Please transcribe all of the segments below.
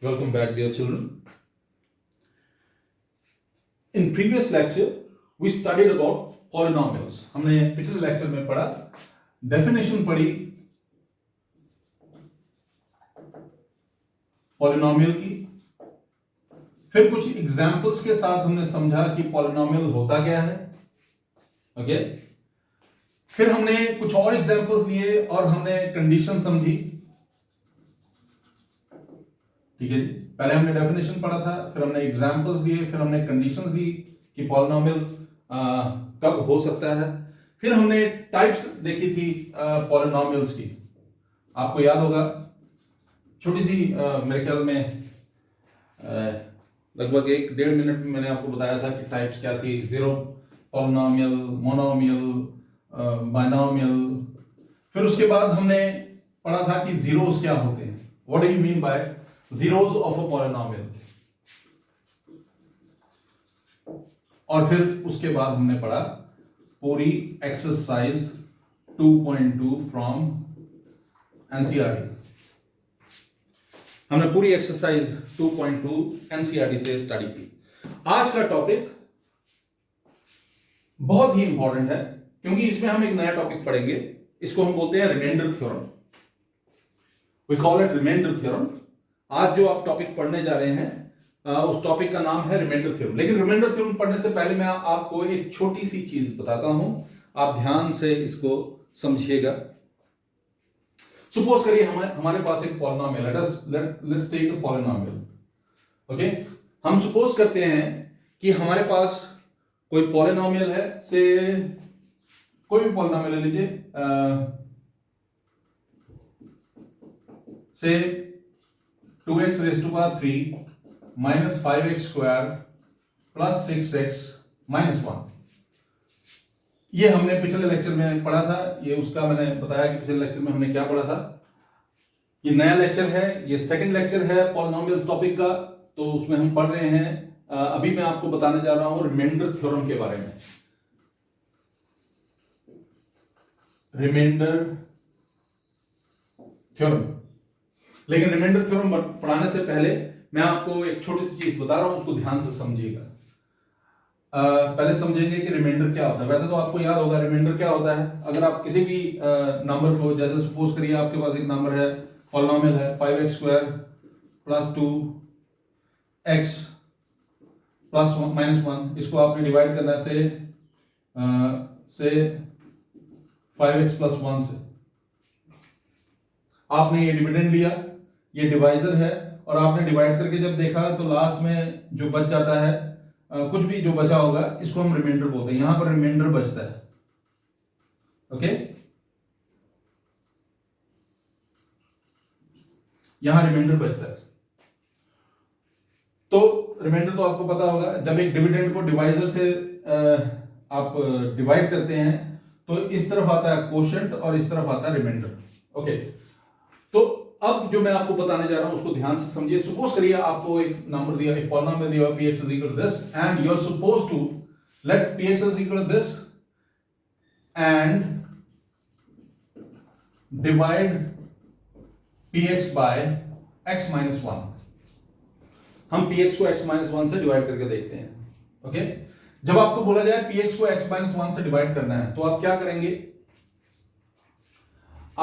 Welcome back, dear children. In previous lecture, we studied about polynomials. हमने पिछले lecture में पढ़ा, डेफिनेशन पढ़ी पॉलिनोमियल की, फिर कुछ एग्जाम्पल्स के साथ हमने समझा कि पॉलिनोमियल होता क्या है. ओके, फिर हमने कुछ और एग्जाम्पल्स लिए और हमने कंडीशन समझी. ठीक है जी. पहले हमने डेफिनेशन पढ़ा था, फिर हमने एग्जांपल्स दिए, फिर हमने कंडीशंस दी कि पॉलिनोमियल कब हो सकता है. फिर हमने टाइप्स देखी थी पॉलिनोमियल्स की. आपको याद होगा, छोटी सी मेरे ख्याल में लगभग 1-1.5 मिनट में मैंने आपको बताया था कि टाइप्स क्या थी. Zero polynomial, monomial, binomial. फिर उसके बाद हमने पढ़ा था कि जीरोस क्या होते हैं. What do you mean by zeros of a polynomial. और फिर उसके बाद हमने पढ़ा पूरी एक्सरसाइज 2.2 फ्रॉम एनसीईआरटी. हमने पूरी एक्सरसाइज 2.2 एनसीईआरटी से स्टडी की. आज का टॉपिक बहुत ही इंपॉर्टेंट है क्योंकि इसमें हम एक नया टॉपिक पढ़ेंगे. इसको हम बोलते हैं reminder theorem. We call it reminder theorem. आज जो आप टॉपिक पढ़ने जा रहे हैं उस टॉपिक का नाम है रिमाइंडर थ्योरम. लेकिन रिमाइंडर थ्योरम पढ़ने से पहले मैं आपको एक छोटी सी चीज बताता हूं. आप ध्यान से इसको समझिएगा. सपोज करिए हमारे पास एक पॉलिनोमियल है. Let's take a polynomial. Okay, हम सपोज करते हैं कि हमारे पास कोई पॉलिनोमियल है. से कोई भी पॉलिनोमियल ले लीजिए. से 2x raised to power 3 minus 5x square plus 6x minus 1. ये हमने पिछले लेक्चर में पढ़ा था. ये उसका मैंने बताया कि पिछले लेक्चर में हमने क्या पढ़ा था. ये नया लेक्चर है, ये सेकंड लेक्चर है पॉलिनोमियल्स टॉपिक का. तो उसमें हम पढ़ रहे हैं. अभी मैं आपको बताने जा रहा हूं रिमाइंडर थ्योरम के बारे में. Reminder theorem. लेकिन रिमाइंडर थ्योरम पढ़ाने से पहले मैं आपको एक छोटी सी चीज बता रहा हूं, उसको ध्यान से समझिएगा. पहले समझेंगे कि रिमाइंडर क्या होता है. वैसे तो आपको याद होगा रिमाइंडर क्या होता है. अगर आप किसी भी नंबर को, जैसे सपोज करिए आपके पास एक नंबर है, पॉलिनोमियल है 5x square plus 2x plus -1. इसको आपने डिवाइड करना से 5x प्लस 1 से. आपने ये डिविडेंड लिया, ये डिवाइजर है, और आपने डिवाइड करके जब देखा तो लास्ट में जो बच जाता है, कुछ भी जो बचा होगा, इसको हम रिमाइंडर बोलते हैं. यहां पर रिमाइंडर बचता है. ओके, यहां रिमाइंडर बचता है. तो रिमाइंडर तो आपको पता होगा, जब एक डिविडेंड को डिवाइजर से आप डिवाइड करते हैं तो इस तरफ आता है कोशेंट और इस तरफ आता है रिमाइंडर. ओके, तो अब जो मैं आपको बताने जा रहा हूं उसको ध्यान से समझिए. सपोज करिए आपको एक नंबर दिया, एक पॉलिनोमियल दिया px is equal to this and you are supposed to let px is equal to this and divide px by x minus 1. हम px को x minus 1 से डिवाइड करके देखते हैं. ओके, जब आपको बोला जाए px को x minus 1 से डिवाइड करना है तो आप क्या करेंगे.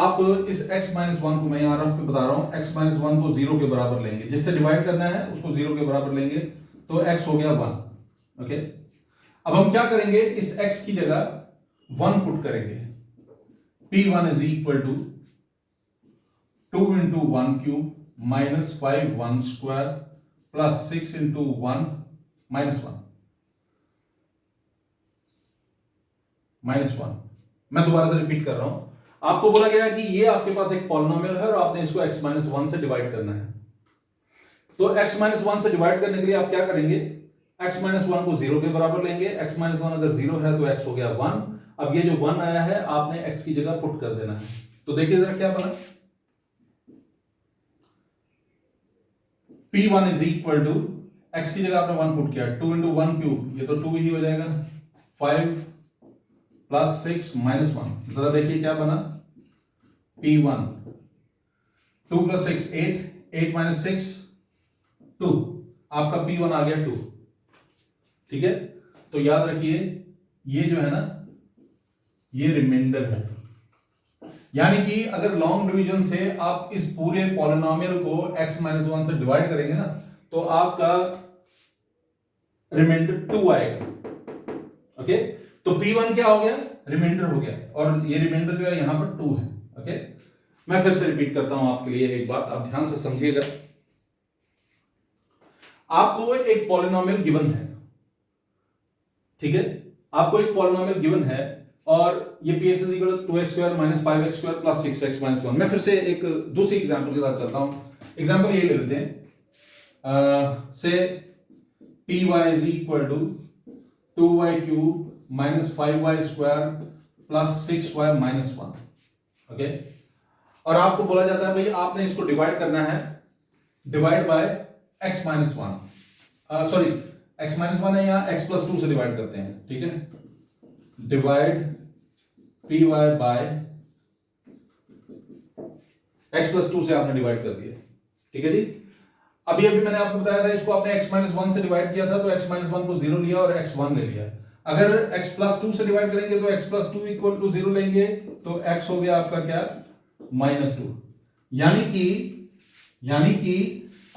आप इस x minus 1 को, मैं यहां रफ पे बता रहा हूं, x minus 1 को 0 के बराबर लेंगे. जिससे डिवाइड करना है उसको 0 के बराबर लेंगे तो x हो गया 1. ओके, अब हम क्या करेंगे, इस x की जगह 1 पुट करेंगे. p1 is equal to 2 into 1 cube minus 5 1 square plus 6 into 1 minus 1 minus 1. मैं दोबारा से रिपीट कर रहा हूं. आपको बोला गया कि ये आपके पास एक पॉलिनोमियल है और आपने इसको x minus 1 से डिवाइड करना है. तो x minus 1 से डिवाइड करने के लिए आप क्या करेंगे, x minus 1 को 0 के बराबर लेंगे. x minus 1 अगर 0 है तो x हो गया 1. अब ये जो 1 आया है आपने x की जगह पुट कर देना है. तो देखिए जरा क्या बना. p1 is equal to, x की जगह आपने 1 पुट किया, 2 into 1 क्यूब, ये तो 2 ही हो जाएगा, 5 प्लस 6 माइनस 1. जरा देखिए क्या बना. p1 2 plus 6 8, 8 minus 6 2, आपका P1 आ गया 2। ठीक है, तो याद रखिए ये जो है ना ये रिमाइंडर है, यानी कि अगर लॉन्ग डिवीजन से आप इस पूरे पॉलिनोमियल को x-1 से डिवाइड करेंगे ना तो आपका रिमाइंडर 2 आएगा। ओके, तो P1 क्या हो गया, रिमाइंडर हो गया, और ये रिमाइंडर जो है यहां पर 2 है। ओके, मैं फिर से रिपीट करता हूं आपके लिए एक बात, आप ध्यान से समझिएगा। आपको एक पॉलिनोमियल गिवन है, ठीक है, आपको एक पॉलिनोमियल गिवन है और ये px is equal to 2x square minus 5x square plus 6x minus 1। मैं फिर से एक दूसरी एग्जांपल के साथ चलता हूं। एग्जांपल ये ले लेते हैं, से py is equal to 2y cube minus 5y square plus 6y minus 1। Okay, और आपको बोला जाता है भाई आपने इसको डिवाइड करना है, divide by x minus 1, sorry x minus 1 है, यहाँ x प्लस 2 से डिवाइड करते हैं। ठीक है, divide py by x plus 2 से आपने डिवाइड कर दिया। ठीक है जी, अभी मैंने आपको बताया था इसको आपने x माइनस 1 से डिवाइड किया था तो x माइनस 1 को 0 लिया और x 1 ले लिया। अगर x प्लस 2 से डिवाइड करेंगे तो x प्लस 2 इक्वल टू 0 लेंगे तो x हो गया आपका क्या, माइनस 2। यानी कि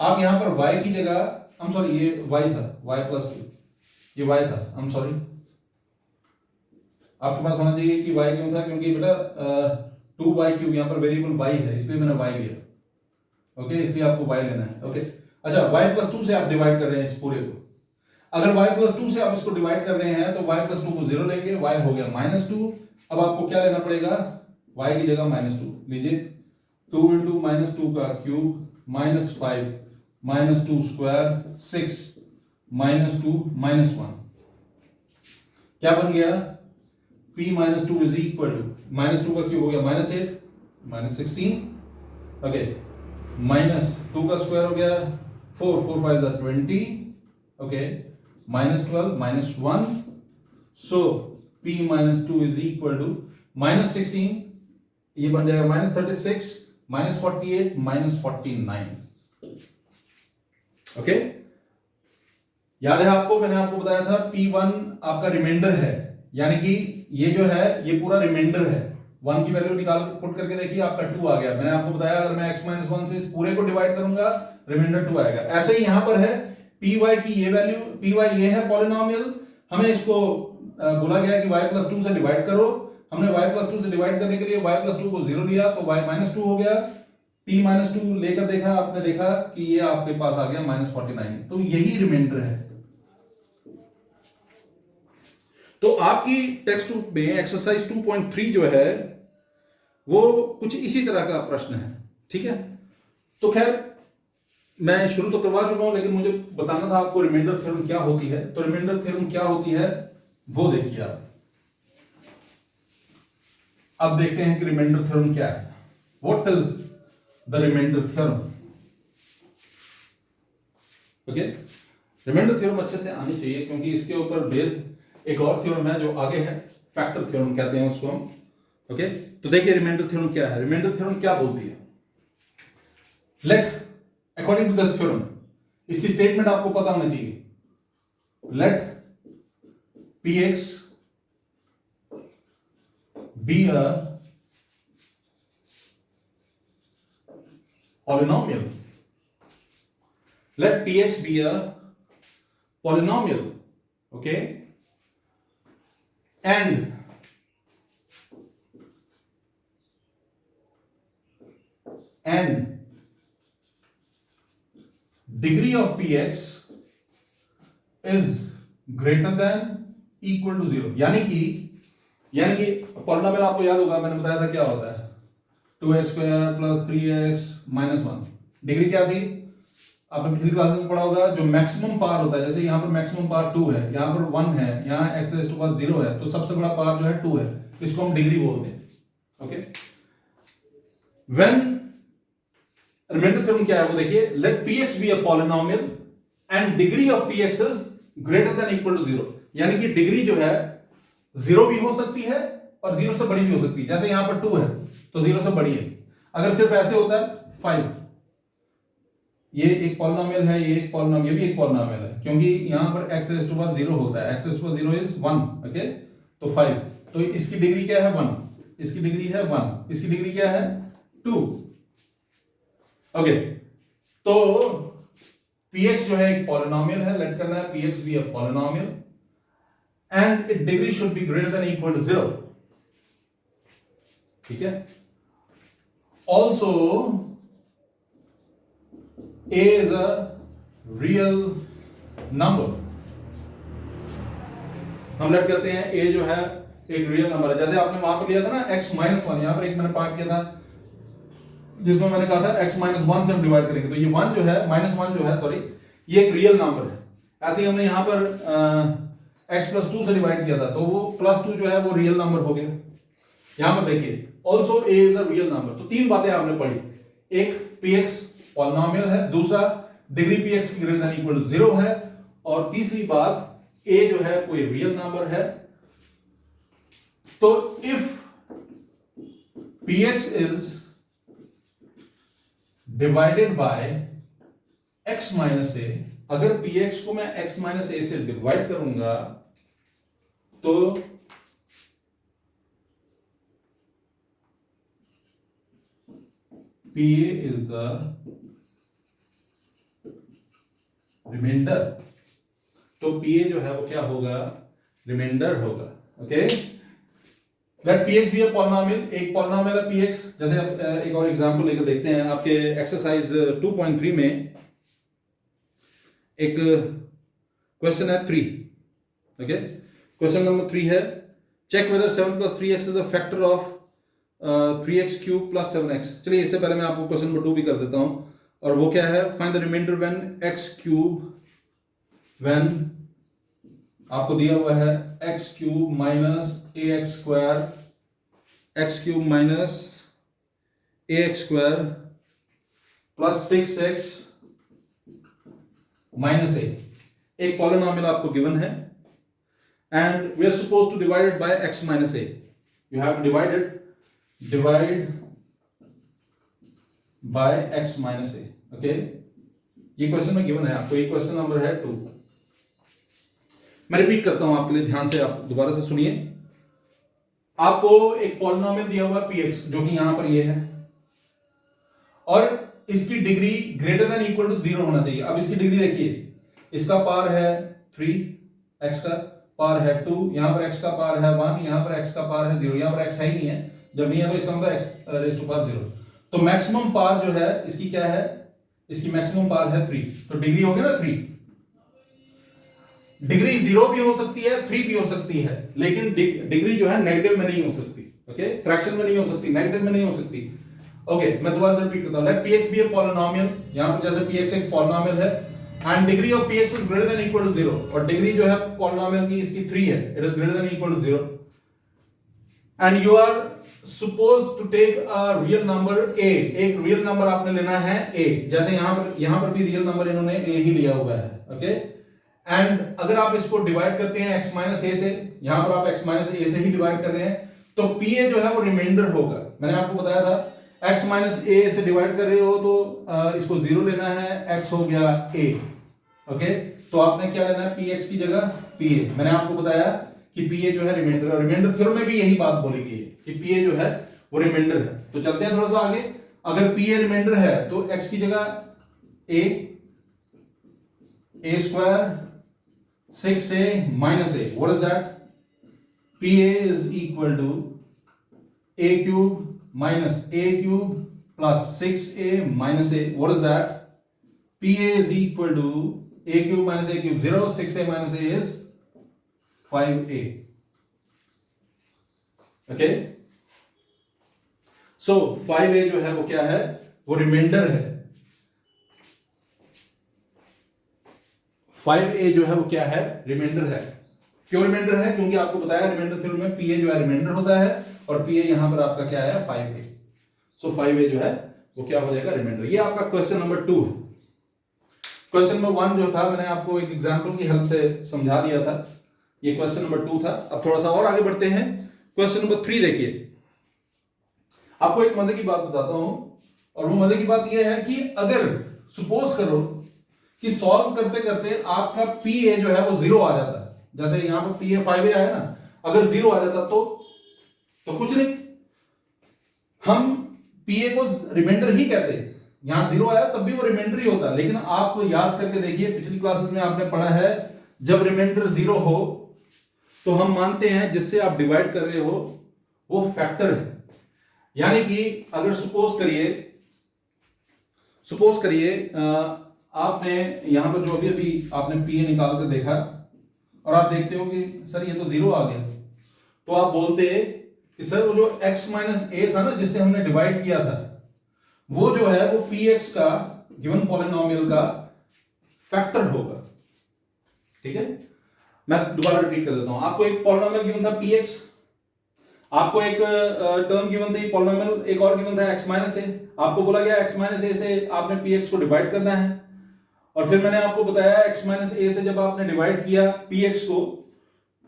आप यहां पर y की जगह, हम सॉरी ये y था, y प्लस 2, ये y था, हम सॉरी, आपके पास होना चाहिए कि y क्यों था, क्योंकि बेटा 2y क्यूब यहां पर वेरिएबल y है इसलिए मैंने y लिया। ओके, इसलिए आपको y लेना है। ओके, अच्छा y प्लस 2 से आप डिवाइड कर रहे हैं इस पूरे को, अगर y प्लस 2 से आप इसको डिवाइड कर रहे हैं तो y प्लस 2 को 0 लेंगे, y हो गया माइनस 2। अब आपको क्या लेना पड़ेगा, y की जगह माइनस 2 लीजिए, 2 इंटू माइनस 2 का cube minus 5 minus 2 square 6 minus 2 minus 1, क्या बन गया, p minus 2 is equal to minus 2 का क्यूब हो गया माइनस 8 माइनस 16। ओके, माइनस 2 का स्क्वायर हो गया 4 4 5 20। Okay, minus 12 minus 1, so p minus 2 is equal to minus 16, ये बन जाएगा माइनस 36 माइनस 48 माइनस 49। ओके, याद है आपको, मैंने आपको बताया था P1 आपका रिमाइंडर है, यानी कि ये जो है ये पूरा रिमाइंडर है। 1 की वैल्यू निकाल पुट करके देखिए आपका 2 आ गया। मैंने आपको बताया अगर मैं x माइनस 1 से इस पूरे को डिवाइड करूंगा रिमाइंडर 2 आएगा। ऐसे ही यहां पर है py की ये वैल्यू, py ये है पॉलिनोमियल, हमें इसको बोला गया कि y प्लस 2 से डिवाइड करो, हमने y प्लस 2 से डिवाइड करने के लिए y प्लस 2 को 0 लिया तो y माइनस 2 हो गया, p माइनस 2 लेकर देखा, आपने देखा कि ये आपके पास आ गया माइनस 49, तो यही रिमाइंडर है। तो आपकी टेक्स्ट बुक में एक्सरसाइज 2.3 जो है वो कुछ इसी तरह का प्रश्न है। ठीक है, तो खैर मैं शुरू तो करवा चुका हूं, लेकिन मुझे बताना था आपको रिमाइंडर थ्योरम क्या होती है। तो रिमाइंडर थ्योरम क्या होती है वो देखिए आप। अब देखते हैं कि रिमाइंडर थ्योरम क्या है, what is the reminder theorem. Okay, reminder theorem अच्छे से आनी चाहिए क्योंकि इसके ऊपर बेस्ड एक और थ्योरम है जो आगे है, फैक्टर थ्योरम कहते हैं उसको हम। ओके, तो देखिए रिमाइंडर थ्योरम क्या है। रिमाइंडर थ्योरम क्या बोलती है, let according to this theorem, इसकी स्टेटमेंट आपको पता होनी चाहिए, लेट px be a polynomial, let px be a polynomial, okay, and degree of px is greater than equal to 0। यानी कि पॉलिनोमियल आपको याद होगा, मैंने बताया था क्या होता है, 2x square plus 3x minus 1। Degree क्या थी, आपने पिछली क्लास में पढ़ा होगा, जो मैक्सिमम पावर होता है, जैसे यहां पर मैक्सिमम पावर 2 है, यहां पर 1 है, यहां x रेज़ टू पावर 0 है, तो सबसे बड़ा पावर जो है 2 है, इसको हम डिग्री बोलते हैं। ओके, व्हेन रिमाइंडर थ्योरम क्या है वो देखिए, let px be a polynomial and degree of px is greater than equal to 0। यानी कि डिग्री जो है 0 भी हो सकती है और 0 से बड़ी भी हो सकती है। जैसे यहां पर 2 है तो 0 से बड़ी है। अगर सिर्फ ऐसे होता है 5, ये एक पॉलिनोमियल है, ये एक पॉलिनोमियल, ये भी एक पॉलिनोमियल है, क्योंकि यहां पर x रेज़ टू पावर 0 होता है, x raise to power 0 is 1, okay. तो 5, तो इसकी डिग्री क्या है 1, इसकी डिग्री है 1, इसकी डिग्री क्या है 2, ओके। तो px जो है एक पॉलिनोमियल है, लेट करना है px be a polynomial and it degree should be greater than equal to 0, ठीक है। Also a is a real number, हम लेट करते हैं a जो है एक रियल नंबर है। जैसे आपने वहां पर लिया था ना x माइनस 1, यहां पर एक मैंने पार्ट किया था जिसमें मैंने कहा था x माइनस 1 से हम डिवाइड करेंगे, तो ये 1 जो है माइनस 1 जो है, सॉरी, ये एक रियल नंबर है। ऐसे ही हमने यहां पर x प्लस 2 से डिवाइड किया था, तो वो प्लस 2 जो है वो रियल नंबर हो गया। यहां पर देखिए also a is a real number. तो तीन बातें आपने पढ़ी, एक px पॉलिनोमियल है, दूसरा degree px greater than equal to 0 है, और तीसरी बात a जो है कोई रियल नंबर है। तो if px is divided by x minus a, अगर px को मैं x माइनस a से डिवाइड करूंगा तो pa इज द रिमाइंडर। तो pa जो है वो क्या होगा, रिमाइंडर होगा, okay. Let px be a polynomial, एक पॉलिनोमियल है px। जैसे एक और एग्जांपल लेकर देखते हैं, आपके एक्सरसाइज 2.3 में एक क्वेश्चन है 3, ओके। क्वेश्चन नंबर 3 है, check whether 7 plus 3x is a factor of 3x cube plus 7x। चलिए इससे पहले मैं आपको क्वेश्चन नंबर 2 भी कर देता हूं, और वो क्या है, find the reminder when x cube, when आपको दिया हुआ है x cube minus ax square, x cube minus ax square plus 6x minus a। एक पॉलिनोमियल आपको गिवन है and we are suppose to divide it by x minus a। You have to divide by x minus a, okay. ये question में given है आपको, ये question number है 2। मैं रिपीट करता हूं आपके लिए, ध्यान से आप दोबारा से सुनिए। आपको एक पॉलिनोमियल दिया हुआ px जो कि यहां पर ये है, और इसकी degree greater than equal to 0 होना चाहिए। अब इसकी डिग्री देखिए, इसका पार है 3, x का पार है 2, यहां पर x का पार है 1, यहां पर x का पार है 0, यहां पर x है ही नहीं है, जब नहीं है तो इसका मतलब x रेज़ टू पावर 0। तो मैक्सिमम पार जो है इसकी क्या है, इसकी मैक्सिमम पार है 3, तो डिग्री हो गया ना 3। डिग्री 0 भी हो सकती है, 3 भी हो सकती है, लेकिन डिग्री जो है नेगेटिव में नहीं हो सकती, ओके। फ्रैक्शन में नहीं हो सकती, नेगेटिव में नहीं हो सकती, ओके। मैं दोबारा से रिपीट करता हूं, let px be a polynomial. यहां पर जैसे px एक पॉलिनोमियल है and degree of px is greater than equal to 0, और डिग्री जो है पॉलिनोमियल की इसकी 3 है, it is greater than equal to 0, and you are suppose to take a real number a। एक रियल नंबर आपने लेना है a, जैसे यहां पर भी रियल नंबर इन्होंने a ही लिया हुआ है, ओके। एंड अगर आप इसको डिवाइड करते हैं x माइनस a से, यहां पर आप x माइनस a से ही डिवाइड कर रहे हैं, तो pa जो है वो रिमाइंडर होगा। मैंने आपको बताया था x माइनस a से डिवाइड कर रहे हो तो इसको 0 लेना है, x हो गया a, ओके। तो आपने क्या लेना है, px की जगह pa। मैंने आपको बताया कि pa जो है रिमाइंडर, और रिमाइंडर थ्योरम में भी यही बात बोली गई है कि pa जो है वो रिमाइंडर है। तो चलते हैं थोड़ा सा आगे, अगर pa रिमाइंडर है तो x की जगह a square 6a minus a, what is that? pa is equal to a cube minus a cube plus 6a minus a, what is that? pa is equal to a cube minus a cube 0, 6a minus a is 5a, okay। so 5a जो है वो क्या है, वो reminder है। 5a जो है वो क्या है, रिमाइंडर है। क्यों रिमाइंडर है, क्योंकि आपको बताया रिमाइंडर थ्योरम में pa जो है रिमाइंडर होता है, और pa यहां पर आपका क्या है 5a। सो 5a जो है वो क्या हो जाएगा, रिमाइंडर। ये आपका क्वेश्चन नंबर 2 है। क्वेश्चन नंबर 1 जो था मैंने आपको एक एग्जांपल की हेल्प से समझा दिया था, ये क्वेश्चन नंबर 2 था। अब थोड़ा सा और आगे बढ़ते हैं, क्वेश्चन नंबर 3 देखिए। आपको एक मजे की बात बताता हूं, और वो मजे की बात यह है कि अगर सपोज करो कि सॉल्व करते करते आपका पी ए जो है वो 0 आ जाता है, जैसे यहां पर पी ए 5a आया ना, अगर 0 आ जाता तो कुछ नहीं, हम पी ए को रिमाइंडर ही कहते हैं। यहां 0 आया तब भी वो रिमाइंडर ही होता है, लेकिन आप याद करके देखिए पिछली क्लासेस में आपने पढ़ा है जब रिमाइंडर 0 हो तो हम मानते हैं जिससे आप डिवाइड कर रहे हो वो फैक्टर है। यानी कि अगर सपोज करिए आपने यहां पर जो अभी आपने पी ए निकाल कर देखा और आप देखते हो कि सर ये तो 0 आ गया, तो आप बोलते कि सर वो जो x माइनस ए था ना जिससे हमने डिवाइड किया था, वो जो है वो px का गिवन पॉलिनोमियल का फैक्टर होगा। ठीक है, मैं दोबारा रिपीट कर देता हूं। आपको एक पॉलिनोमियल गिवन था px, आपको एक टर्म गिवन थी पॉलिनोमियल, एक और गिवन था x माइनस ए, आपको बोला गया x माइनस ए से आपने px को डिवाइड करना है, और फिर मैंने आपको बताया x माइनस ए से जब आपने डिवाइड किया px को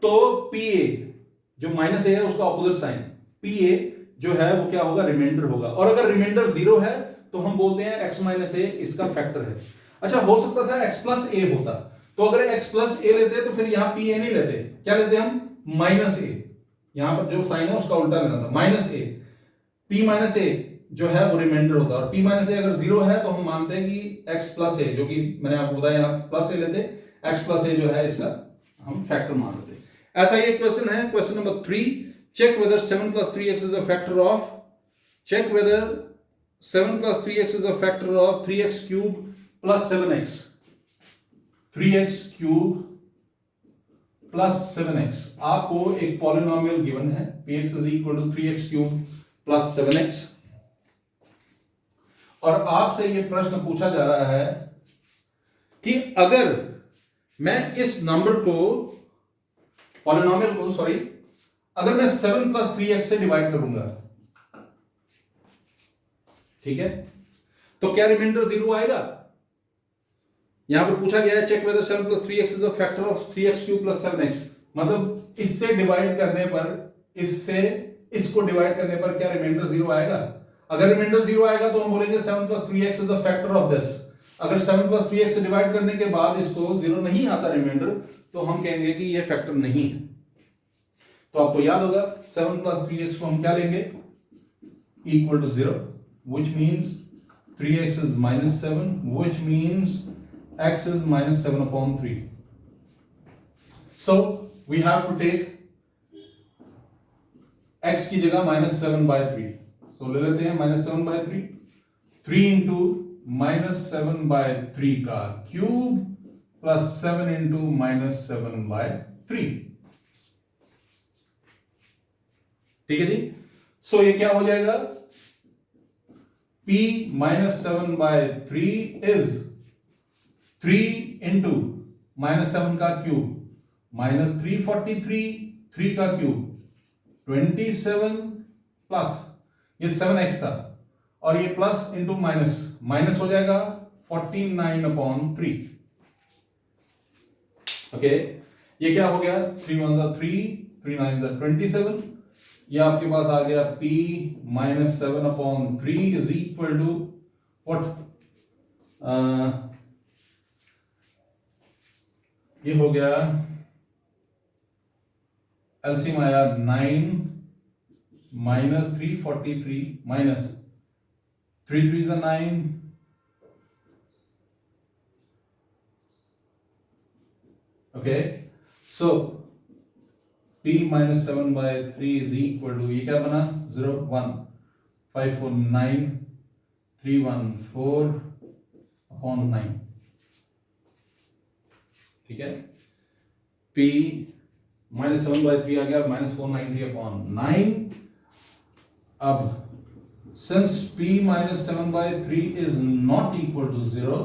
तो pa जो माइनस ए है उसका ऑपोजिट साइन pa जो है वो क्या होगा, रिमाइंडर होगा। और अगर रिमाइंडर 0 है तो हम बोलते हैं x माइनस ए इसका फैक्टर है। अच्छा, हो सकता था x प्लस ए होता, तो अगर x प्लस ए लेते तो फिर यहां pa नहीं लेते, क्या लेते हम, माइनस ए, यहां पर जो साइन है उसका उल्टा लेना था, माइनस ए, p माइनस ए जो है वो रिमाइंडर होता है, और p माइनस ए अगर 0 है तो हम मानते हैं कि x प्लस ए, जो कि मैंने आपको बताया यहां प्लस ए लेते, x प्लस ए जो है इसका हम फैक्टर मान लेते। ऐसा ये क्वेश्चन है, question number 3, check whether 7 plus 3x is a factor of, check whether 7 plus 3x is a factor of 3x cube plus 7x, 3x cube plus 7x। आपको एक पॉलिनोमियल गिवन है px is equal to 3x cube plus 7x, और आपसे ये प्रश्न पूछा जा रहा है कि अगर मैं इस नंबर को, पॉलिनोमियल को सॉरी, अगर मैं 7 प्लस 3x से डिवाइड करूंगा, ठीक है, तो क्या रिमाइंडर 0 आएगा? यहां पर पूछा गया है check whether 7 plus 3x is a factor of 3x cube plus 7x, मतलब इससे डिवाइड करने पर, इससे इसको डिवाइड करने पर क्या रिमाइंडर 0 आएगा? अगर रिमाइंडर 0 आएगा तो हम बोलेंगे 7 plus 3x is a factor of this. अगर 7 प्लस 3x से डिवाइड करने के बाद इसको 0 नहीं आता रिमाइंडर, तो हम कहेंगे कि ये फैक्टर नहीं है। तो आपको याद होगा 7 प्लस 3x को हम क्या लेंगे, equal to 0, which means 3x is minus 7, which means x is minus 7 upon 3. So we have to take x की जगह minus 7 by 3. So ले लेते हैं minus 7 by 3. 3 into minus 7 by 3 का cube plus 7 into minus 7 by 3. ठीक है जी। सो ये क्या हो जाएगा, p minus 7 by 3 is 3 into minus 7 का क्यूब minus 343, 3 का क्यूब 27 प्लस ये 7x था, और ये प्लस इंटू माइनस, माइनस हो जाएगा 49 अपॉन 3। ओके, ये क्या हो गया, 3 1 जा 3, 3 9 जा 27, ये आपके पास आ गया p minus 7 upon 3 is equal to what, ये हो गया एलसीएम आया 9 minus 343 minus 3 3 is 9, okay, so p minus 7 by 3 is equal to, ये क्या बना, 0 1 5 4 9 3 1 4 upon 9, ठीक है, p minus 7 by 3 आ गया minus 490 upon 9। अब since p minus 7 by 3 is not equal to 0,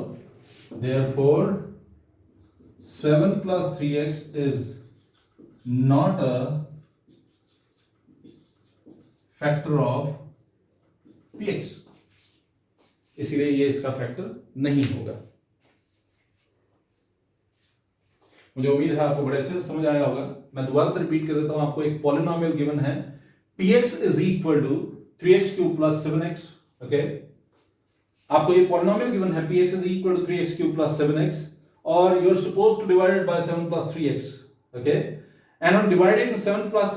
therefore 7 plus 3x is not a factor of px, इसलिए ये इसका फैक्टर नहीं होगा। मुझे उम्मीद है आपको बड़े अच्छे से समझ आया होगा। मैं दोबारा से रिपीट कर देता हूं, आपको एक पॉलिनोमियल गिवन है, px is equal to 3x cube plus 7x, okay. आपको ये पॉलिनोमियल गिवन है px is equal to 3x cube plus 7x, or you're supposed to divide it by 7 plus 3x. Okay, and on dividing 7 plus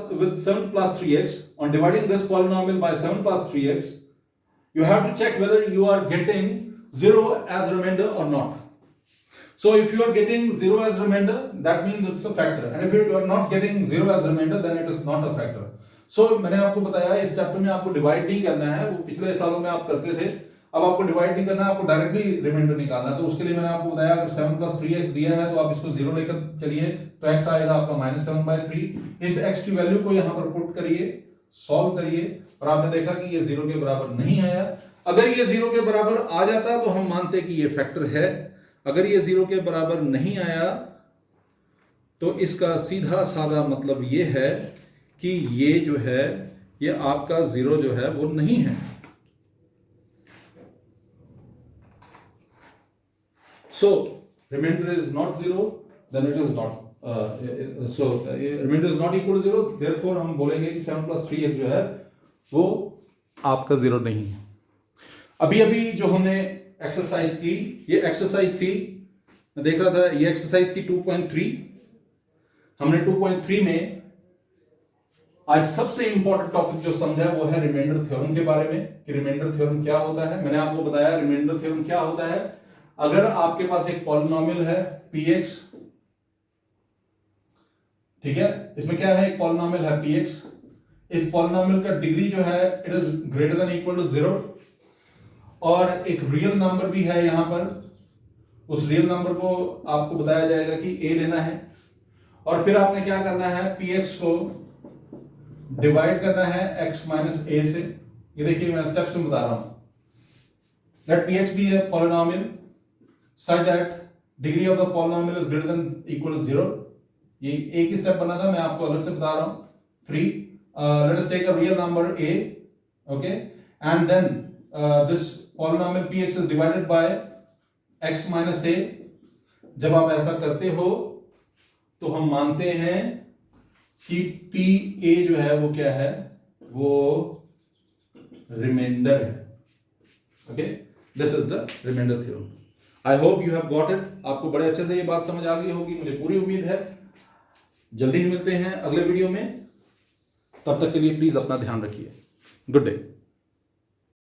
3x, on dividing this polynomial by 7 plus 3x, you have to check whether you are getting 0 as remainder or not. So if you are getting 0 as remainder, that means it's a factor, and if you are not getting 0 as remainder, then it is not a factor. So मैंने आपको बताया इस chapter में आपको divide नहीं करना है, वो पिछले सालों में आप करते थे, अब आपको डिवाइड नहीं करना है, आपको डायरेक्टली रिमाइंडर निकालना है। तो उसके लिए मैंने आपको बताया अगर 7 plus 3x दिया है तो आप इसको 0 लेकर चलिए, तो x आएगा आपका -7/3। इस x की वैल्यू को यहाँ पर पुट करिए, सॉल्व करिए, और आपने देखा कि ये 0 के बराबर नहीं आया। अगर ये 0 के बराबर आ जाता तो हम मानते कि ये फैक्टर है, अगर ये 0 के बराबर नहीं आया तो इसका सीधा साधा मतलब ये है कि ये जो है ये आपका 0 जो है वो नहीं है। So remainder is not 0, then it is not remainder is not equal to 0, therefore हम बोलेंगे कि 7 plus 3x जो है वो आपका 0 नहीं है। अभी अभी जो हमने एक्सरसाइज की, ये एक्सरसाइज थी, मैं देख रहा था, ये एक्सरसाइज थी 2.3। हमने 2.3 में आज सबसे इंपॉर्टेंट टॉपिक जो समझा वो है रिमाइंडर थ्योरम के बारे में, कि रिमाइंडर थ्योरम क्या होता है। मैंने आपको बताया रिमाइंडर थ्योरम क्या होता है। अगर आपके पास एक पॉलिनोमियल है px, ठीक है, इसमें क्या है, एक पॉलिनोमियल है px, इस पॉलिनोमियल का डिग्री जो है it is greater than equal to 0, और एक रियल नंबर भी है यहां पर, उस रियल नंबर को आपको बताया जाएगा कि a लेना है, और फिर आपने क्या करना है, px को डिवाइड करना है x माइनस a से। ये देखिए मैं स्टेप्स में बता रहा हूं। Let px be a polynomial such that degree of the polynomial is greater than equal to 0। ये एक ही स्टेप बना था, मैं आपको अलग से बता रहा हूं। 3 let us take a real number a, okay, and then this polynomial px is divided by x minus a। जब आप ऐसा करते हो तो हम मानते हैं कि pa जो है वो क्या है, वो रिमाइंडर है। Okay, this is the reminder theorem. I hope you have got it. आपको बड़े अच्छे से ये बात समझ आ गई होगी, मुझे पूरी उम्मीद है। जल्दी ही मिलते हैं अगले वीडियो में, तब तक के लिए प्लीज अपना ध्यान रखिए। Good day.